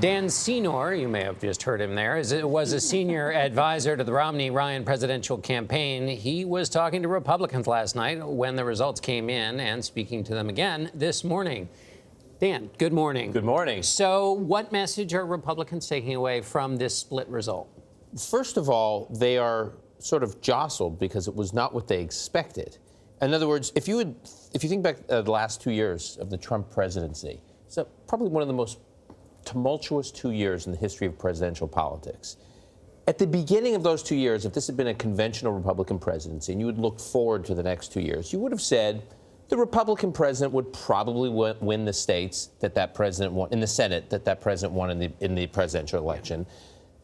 Dan Senor, you may have just heard him there, was a senior advisor to the Romney-Ryan presidential campaign. He was talking to Republicans last night when the results came in and speaking to them again this morning. Dan, good morning. Good morning. So what message are Republicans taking away from this split result? First of all, they are sort of jostled because it was not what they expected. In other words, if you think back the last 2 years of the Trump presidency, so probably one of the most tumultuous 2 years in the history of presidential politics. At the beginning of those 2 years, if this had been a conventional Republican presidency and you had looked forward to the next 2 years, you would have said the Republican president would probably win the states that president won, in the Senate that president won in the presidential election.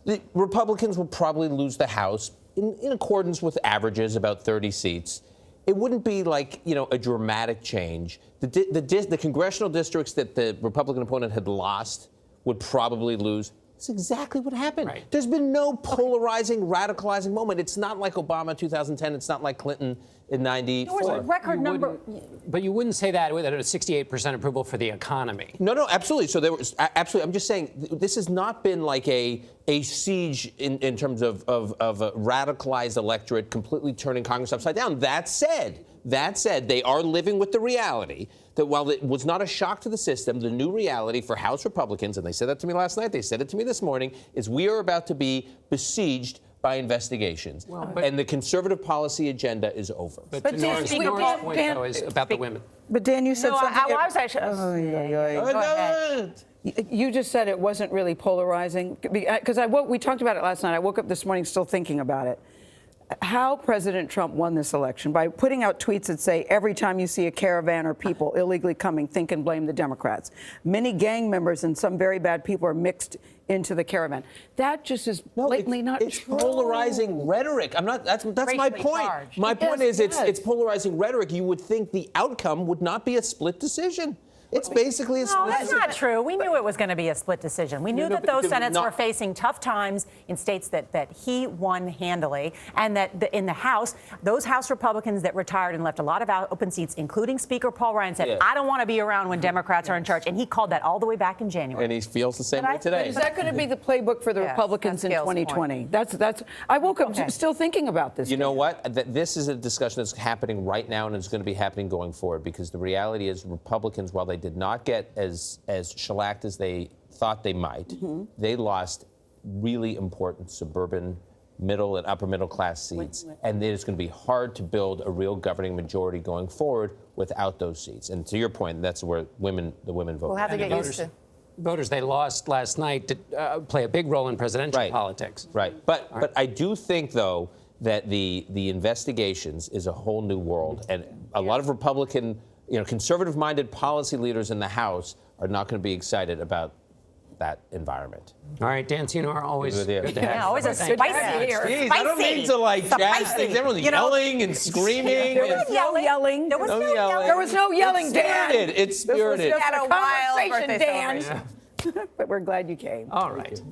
The Republicans will probably lose the House in accordance with averages, about 30 seats. It wouldn't be like, a dramatic change. The congressional districts that the Republican opponent had lost would probably lose. That's exactly what happened. Right. There's been no polarizing, radicalizing moment. It's not like Obama in 2010. It's not like Clinton in 94. There was a record number. But you wouldn't say that with a 68% approval for the economy. No, absolutely. So there was absolutely. I'm just saying this has not been like a siege in terms of a radicalized electorate completely turning Congress upside down. That said, they are living with the reality that while it was not a shock to the system, the new reality for House Republicans, and they said that to me last night, they said it to me this morning, is we are about to be besieged by investigations. And the conservative policy agenda is over. But Senor's point, though, is about the women. But Dan, you said something. I was actually. Go ahead. You just said it wasn't really polarizing because we talked about it last night. I woke up this morning still thinking about it. How President Trump won this election by putting out tweets that say every time you see a caravan or people illegally coming, think and blame the Democrats. Many gang members and some very bad people are mixed into the caravan. That just is blatantly not it's true. polarizing rhetoric. I'm not. That's my point. Charged. My point is Yes. it's polarizing rhetoric. You would think the outcome would not be a split decision. It's basically a split No, that's decision. not true. We knew it was going to be a split decision. We knew that those Senates were facing tough times in states that he won handily, and that in the House, those House Republicans that retired and left a lot of open seats, including Speaker Paul Ryan, said, I don't want to be around when Democrats are in charge. And he called that all the way back in January. And he feels the same way today. Is that going to be the playbook for the Republicans in that's Gayle's 2020? That's. I woke up still thinking about this. You know what? This is a discussion that's happening right now, and it's going to be happening going forward, because the reality is Republicans, while they did not get as shellacked as they thought they might, they lost really important suburban middle and upper middle class seats, and it's going to be hard to build a real governing majority going forward without those seats. And to your point, that's where the women vote. We'll have to get used to. Voters they lost last night to play a big role in presidential politics. Right. But I do think, though, that the investigations is a whole new world, and a lot of Republican, conservative-minded policy leaders in the House are not going to be excited about that environment. All right, Dan Senor, always good to have you. Yeah, always a spicy. Jeez, I don't mean to jazz things. Everyone's yelling and screaming. There was no yelling. There was no yelling. There was no yelling, Dan. It's spirited. This was just Had a a wild conversation, birthday Dan. But we're glad you came. All right.